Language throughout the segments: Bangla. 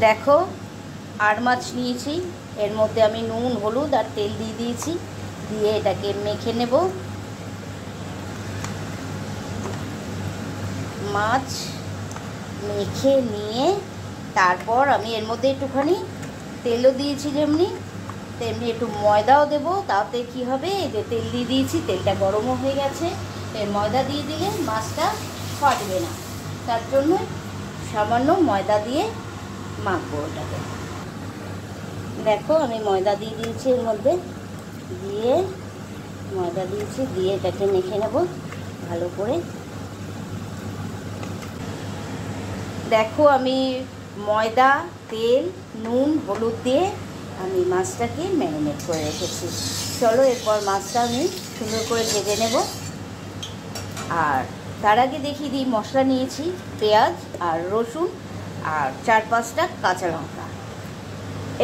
দেখো আর মাছ নিয়েছি, এর মধ্যে আমি নুন হলুদ আর তেল দিয়ে দিয়েছি, দিয়ে এটাকে মেখে নেব। মাছ মেখে নিয়ে তারপর আমি এর মধ্যে একটুখানি তেলও দিয়েছি, যেমনি তেমনি একটু ময়দাও দেবো। তাতে কি হবে, এই যে তেল দিয়ে দিয়েছি, তেলটা গরমও হয়ে গেছে, এর ময়দা দিয়ে দিলে মাছটা ফাটবে না, তার জন্য সামান্য ময়দা দিয়ে মাখবো ওটাকে। দেখো আমি ময়দা দিয়ে দিয়েছি, এর মধ্যে দিয়ে ময়দা দিয়েছি, দিয়ে এটাকে মেখে নেব ভালো করে। দেখো আমি ময়দা তেল নুন হলুদ দিয়ে আমি মাছটাকে ম্যারিনেট করে রেখেছি। চলো এরপর মাছটা আমি সুন্দর করে ভেজে নেব। আর তার আগে দেখিয়ে দিই, মশলা নিয়েছি পেঁয়াজ আর রসুন আর 4-5টা কাঁচা লঙ্কা,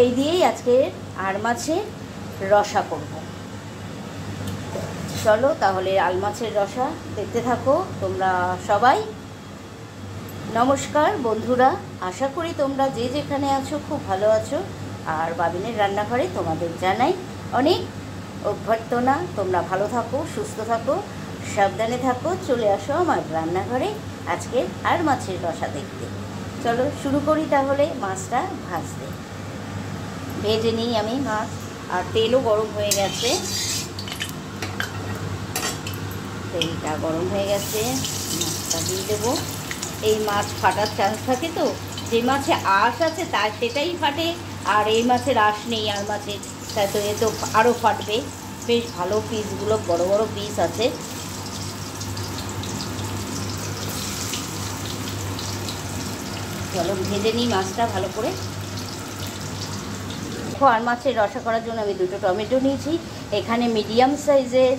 এই দিয়েই আজকে আর মাছের রসা করব। চলো তাহলে আল মাছের রসা দেখতে থাকো তোমরা সবাই। নমস্কার বন্ধুরা, আশা করি তোমরা যে যেখানে আছো খুব ভালো আছো। আর বাবিনের রান্নাঘরে তোমাদের জানাই অনেক অভ্যর্থনা। তোমরা ভালো থাকো, সুস্থ থাকো, সাবধানে থাকো। চলে আসো আমার রান্নাঘরে আজকে আর মাছের রসা দেখতে। চলো শুরু করি তাহলে মাছটা ভাজতে। ভেজে নিই আমি মাছ, আর তেলও গরম হয়ে গেছে, তেলটা গরম হয়ে গেছে, মাছটা দিয়ে দেবো। এই মাছ ফাটার চান্স থাকে, তো যে মাছে আঁশ আছে তার সেটাই ফাটে, আর এই মাছের আঁশ নেই আর মাছের, তাই তো এ তো আরও ফাটবে। বেশ ভালো পিসগুলো, বড় বড় পিস আছে। চলো ভেজে নিই মাছটা ভালো করে। আর মাছের রসা করার জন্য আমি 2টো টমেটো নিয়েছি, এখানে মিডিয়াম সাইজের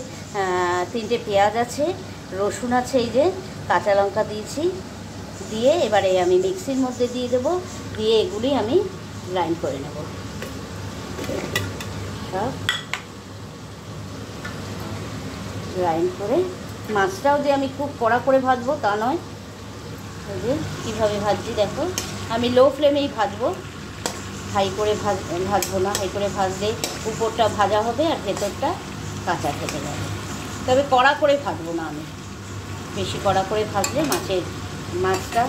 3টে পেঁয়াজ আছে, রসুন আছে, এই যে কাঁচা লঙ্কা দিয়েছি, দিয়ে এবারে আমি মিক্সির মধ্যে দিয়ে দেবো, দিয়ে এগুলি আমি গ্রাইন্ড করে নেব। সব গ্রাইন্ড করে মাছটাও যে আমি খুব কড়া করে ভাজবো তা নয়, এই যে কীভাবে ভাজছি দেখো, আমি লো ফ্লেমেই ভাজবো, হাই করে ভাজবো না। হাই করে ভাজলে উপরটা ভাজা হবে আর ভেতরটা কাঁচা থেকে যাবে। তবে কড়া করে ভাজবো না আমি, বেশি কড়া করে ভাজলে মাছটা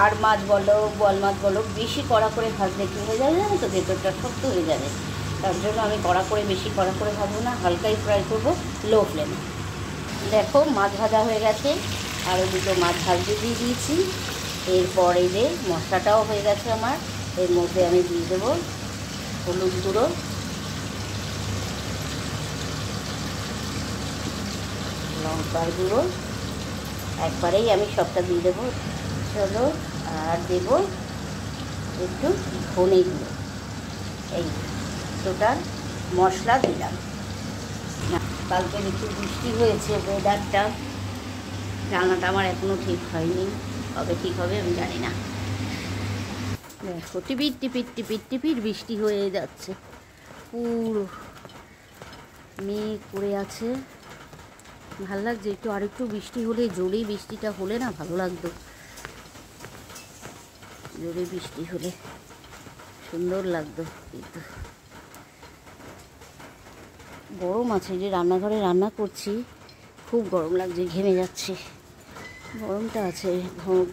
আর মাছ বলো বল মাছ বলো, বেশি কড়া করে ভাজলে কী হয়ে যাবে জানো তো, ভেতরটা শক্ত হয়ে যাবে। তার জন্য আমি বেশি কড়া করে ভাজবো না, হালকাই ফ্রাই করবো লো ফ্লেমে। দেখো মাছ ভাজা হয়ে গেছে, আরও 2টো মাছ ভাজতে দিয়ে দিয়েছি। এরপর এই যে মশলাটাও হয়ে গেছে আমার, এর মধ্যে আমি দিয়ে দেবো হলুদ গুঁড়ো, লঙ্কার গুঁড়ো, একবারেই আমি সবটা দিয়ে দেবো। চলো আর দেবো একটু ধনে গুঁড়ো, এই টোটাল মশলা দিলাম। কালকে একটু বৃষ্টি হয়েছে, ওয়েদারটা রান্নাটা আমার এখনও ঠিক হয়নি, কবে ঠিক হবে আমি জানি না। দেখো টিপির টিপির টিপির টিপির বৃষ্টি হয়ে যাচ্ছে, পুরো মেঘ করে আছে। ভালো লাগছে, আরেকটু বৃষ্টি হলে, জোরে বৃষ্টিটা হলে না ভালো লাগতো, জোরে বৃষ্টি হলে সুন্দর লাগতো। কিন্তু গরম আছে, যে রান্নাঘরে রান্না করছি খুব গরম লাগছে, ঘেমে যাচ্ছে, গরমটা আছে,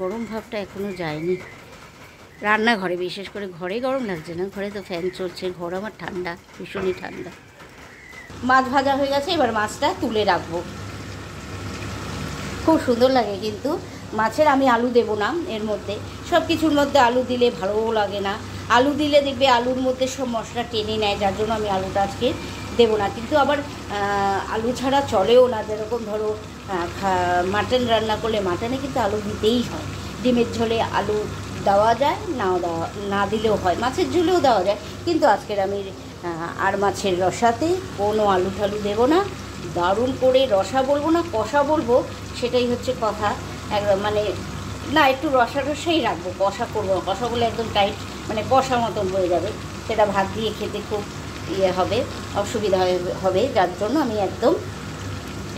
গরম ভাবটা এখনও যায়নি। রান্নাঘরে বিশেষ করে, ঘরে গরম লাগছে না, ঘরে তো ফ্যান চলছে, ঘর আমার ঠান্ডা, ভীষণই ঠান্ডা। মাছ ভাজা হয়ে গেছে, এবার মাছটা তুলে রাখবো। খুব সুন্দর লাগে কিন্তু মাছের। আমি আলু দেবো না এর মধ্যে, সব কিছুর মধ্যে আলু দিলে ভালোও লাগে না। আলু দিলে দেখবে আলুর মধ্যে সব মশলা টেনে নেয়, যার জন্য আমি আলুটা আজকে দেবো না। কিন্তু আবার আলু ছাড়া চলেও না, যেরকম ধরো মাটন রান্না করলে মাটনে কিন্তু আলু দিতেই হয়। ডিমের ঝোলে আলু দেওয়া যায়, না দিলেও হয়, মাছের ঝোলেও দেওয়া যায়, কিন্তু আজকের আমি আর মাছের রসাতে কোনো আলু ঠালু দেবো না। দারুণ করে রসা বলবো না, কষা বলবো, সেটাই হচ্ছে কথা। মানে না, একটু রসা রসাই রাখবো, কষা করবো না। কষা বলে একদম টাইট, মানে কষা মতন হয়ে যাবে, সেটা ভাত দিয়ে খেতে খুব হবে, অসুবিধা হবে, যার জন্য আমি একদম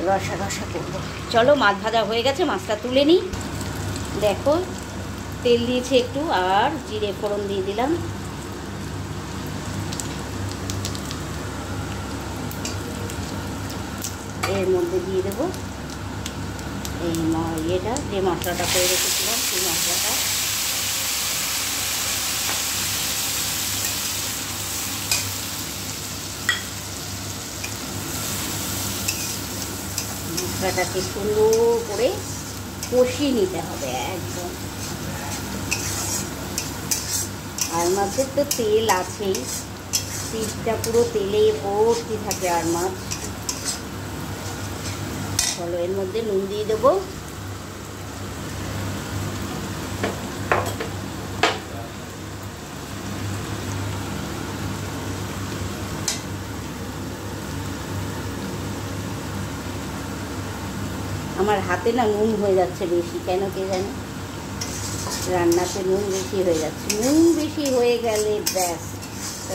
রসা রসা করবো। চলো মাছ ভাজা হয়ে গেছে, মাছটা তুলে নিই। দেখো তেল দিয়েছি একটু, আর জিরে ফোড়ন দিয়ে দিলাম। এর মধ্যে দিয়ে দেবো এই ইয়েটা, যে মশলাটা করে রেখেছিলাম সেই মশলাটা। মশলাটাকে সুন্দর করে কষিয়ে নিতে হবে একদম। আর মাছের তো তেল আছেই, পিঠটা পুরো তেলে ভর্তি থাকে আর মাছ। চলো এর মধ্যে নুন দিয়ে দেবো। আমার হাতে না নুন হয়ে যাচ্ছে বেশি, কেন কে জানে, রান্নাতে নুন বেশি হয়ে যাচ্ছে। নুন বেশি হয়ে গেলে ব্যাস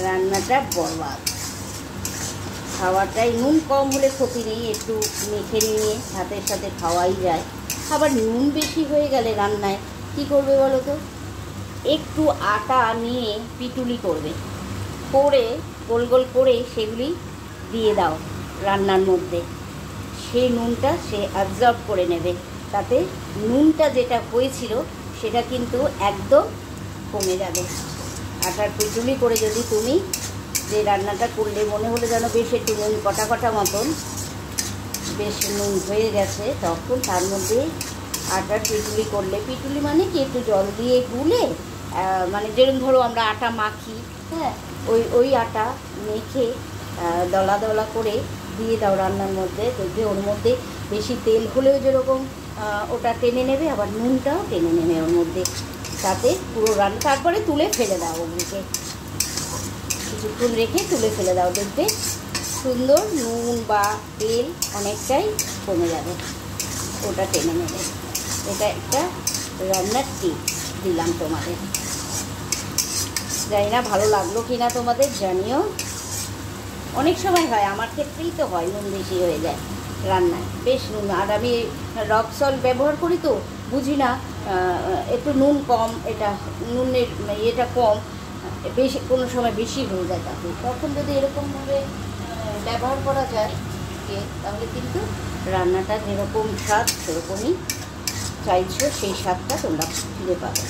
রান্নাটা বরবাদ। খাওয়াটাই নুন কম হলে ক্ষতি নেই, একটু মেখে নিয়ে ভাতের সাথে খাওয়াই যায়। আবার নুন বেশি হয়ে গেলে রান্নায় কী করবে বলো তো, একটু আটা নিয়ে পিটুলি করবে, করে গোল গোল করে সেগুলি দিয়ে দাও রান্নার মধ্যে, সেই নুনটা সে অ্যাবজর্ব করে নেবে। তাতে নুনটা যেটা হয়েছিল সেটা কিন্তু একদম কমে যাবে। আটার পিটুলি করে যদি তুমি যে রান্নাটা করলে মনে হলো যেন বেশ একটু নুন কটা কটা মতন বেশ নুন হয়ে গেছে, তখন তার মধ্যে আটার পিটুলি করলে, পিটুলি মানে কি একটু জল দিয়ে গুলে, মানে যেরকম ধরো আমরা আটা মাখি, হ্যাঁ, ওই আটা মেখে দলা দলা করে দিয়ে দাও রান্নার মধ্যে। দেখবে ওর মধ্যে বেশি তেল হলেও যেরকম ওটা টেনে নেবে, আবার নুনটাও টেনে নেবে ওর মধ্যে, তাতে পুরো রান্না। তারপরে তুলে ফেলে দাও, ওগুলিকে কিছুক্ষণ রেখে তুলে ফেলে দাও, দেখবে সুন্দর নুন বা তেল অনেকটাই কমে যাবে, ওটা টেনে নেবে। এটা একটা রান্নার টিপস দিলাম তোমাদের। জানি না ভালো লাগলো কি না তোমাদের, জানিও। অনেক সময় হয়, আমার ক্ষেত্রেই তো হয়, নুন বেশি হয়ে যায় রান্নায়, বেশ নুন। আর আমি রক সল্ট ব্যবহার করি তো বুঝি না, একটু নুন কম, এটা নুনের ইয়েটা কম, বেশি কোনো সময় বেশি হয়ে যায়। তাতে তখন যদি এরকমভাবে ব্যবহার করা যায় তাহলে কিন্তু রান্নাটা যেরকম স্বাদ সেরকমই চাইছো সেই স্বাদটা তোমরা ফিরে পাবে।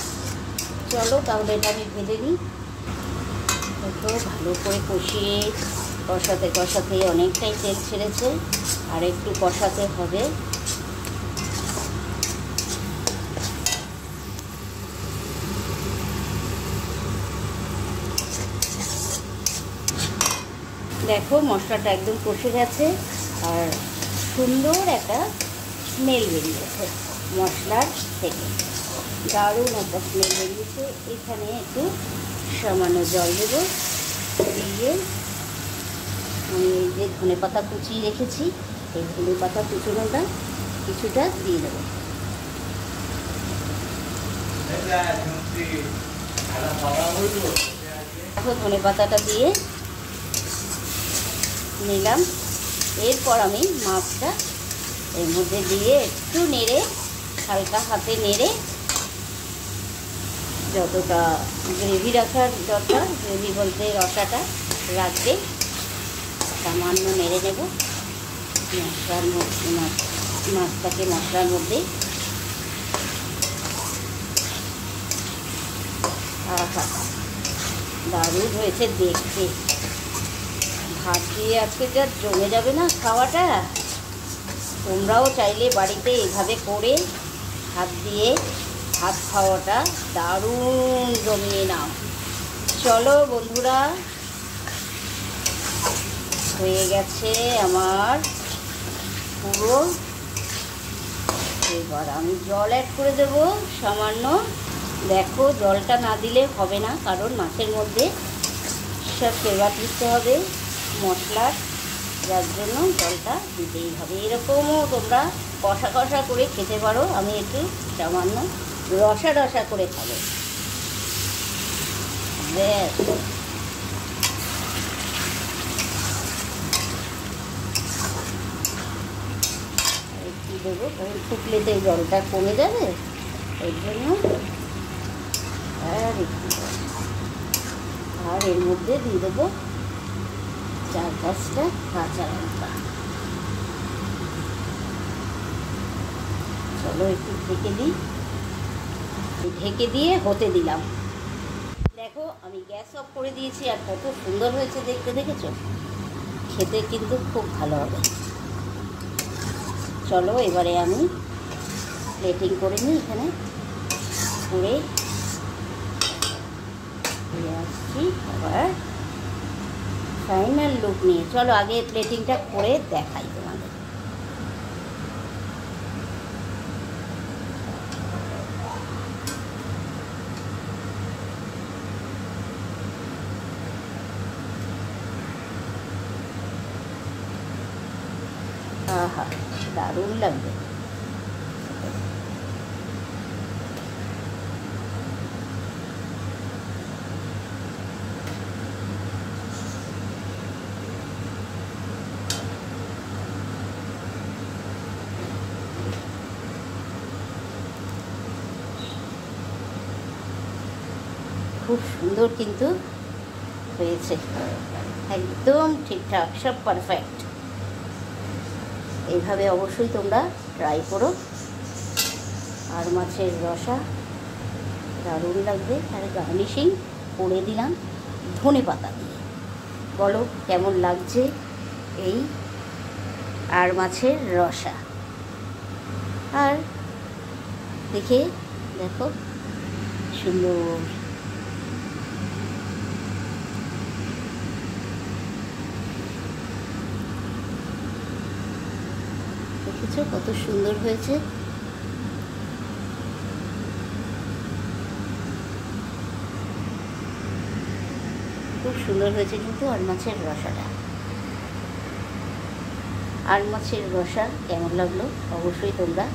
চলো তাহলে এটা আমি ভেজে নিই। ভালো করে কষিয়ে কষাতে কষাতে অনেকটাই তেল ছেড়েছে, আর একটু কষাতে হবে। দেখো মশলাটা একদম কষে গেছে, আর সুন্দর একটা স্মেল বেরিয়েছে মশলার থেকে, দারুণ একটা স্মেল বেরিয়েছে। এখানে একটু সামান্য জল দেবো, দিয়ে আমি এই যে ধনেপাতা কুচিয়ে রেখেছি, এই ধনেপাতা কুচোনোটা কিছুটা দিয়ে দেবো। দেখো ধনেপাতাটা দিয়ে নিলাম। এরপর আমি মাছটা এর মধ্যে দিয়ে একটু নেড়ে, হালকা হাতে নেড়ে, যতটা গ্রেভি রাখার দরকার, গ্রেভি বলতে রসাটা রাখবে, সামান্য নেড়ে নেব মশলার মধ্যে, মাছটাকে মশলার মধ্যে। দারুণ হয়েছে দেখতে, ভাত দিয়ে আজকে যা জমে যাবে না খাওয়াটা। তোমরাও চাইলে বাড়িতে এভাবে করে হাত দিয়ে ভাত খাওয়াটা দারুণ জমিয়ে নাও। চলো বন্ধুরা, হয়ে গেছে আমার পুরো। এবার আমি জল অ্যাড করে দেব সামান্য। দেখো জলটা না দিলে হবে না, কারণ মাছের মধ্যে সব ফ্লেভার দিতে হবে মশলার, যার জন্য জলটা দিতেই হবে। এরকমও তোমরা কষা কষা করে খেতে পারো, আমি একটু সামান্য রসা রসা করে খাবো। ব্যাস একটু দেবো, কারণ ফুটলেতে জলটা কমে যাবে, এর জন্য আর এর মধ্যে দিয়ে দেবো 4-5টা কাঁচা লঙ্কা। চলো একটু ঢেকে দিই। ঢেকে দিয়ে হতে দিলাম। দেখো আমি গ্যাস অফ করে দিয়েছি, আর কত সুন্দর হয়েছে দেখতে, দেখেছো? খেতে কিন্তু খুব ভালো হবে। চলো এবারে আমি প্লেটিং করে নিই। এখানে করে আসছি আবার ফাইনাল লুক নিয়ে। চলো আগে প্লেটিংটা করে দেখাই তোমাদের। আহা, দারুণ লাগবে। খুব সুন্দর কিন্তু হয়েছে, একদম ঠিকঠাক, সব পারফেক্ট। এইভাবে অবশ্যই তোমরা ট্রাই করো। আর মাছের রসা দারুণ লাগবে। আর গার্নিশিং করে দিলাম ধনেপাতা দিয়ে। বলো কেমন লাগছে এই আর মাছের রসা? আর দেখে দেখো সুন্দর। দেখেছো কত সুন্দর হয়েছে? খুব সুন্দর হয়েছে কিন্তু আর মাছের রসাটা। আর মাছের রসা কেমন লাগলো অবশ্যই তোমরা,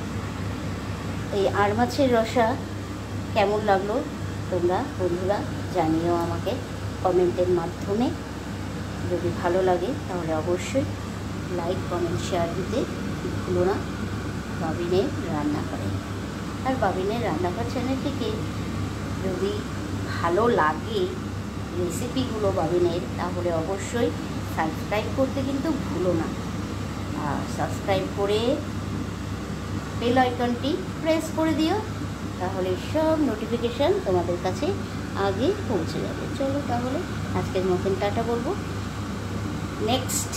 এই আর মাছের রসা কেমন লাগলো তোমরা বন্ধুরা জানিও আমাকে কমেন্টের মাধ্যমে। যদি ভালো লাগে তাহলে অবশ্যই লাইক, কমেন্ট, শেয়ার দিতে ভুলো না। বাবিনের রান্নাঘরে। আর বাবিনের রান্নাঘর চ্যানেলটিকে যদি ভালো লাগে রেসিপিগুলো বাবিনের, তাহলে অবশ্যই সাবস্ক্রাইব করতে কিন্তু ভুলো না। আর সাবস্ক্রাইব করে বেল আইকনটি প্রেস করে দিও, তাহলে সব নোটিফিকেশান তোমাদের কাছে আগে পৌঁছে যাবে। চলো তাহলে আজকের মতন টাটা বলবো। নেক্সট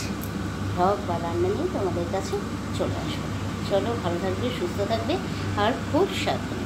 ভ্লগ বা রান্না নিয়ে তোমাদের কাছে চলে আসবো। চলো ভালো থাকবে, সুস্থ থাকবে আর খুব সাবধানে।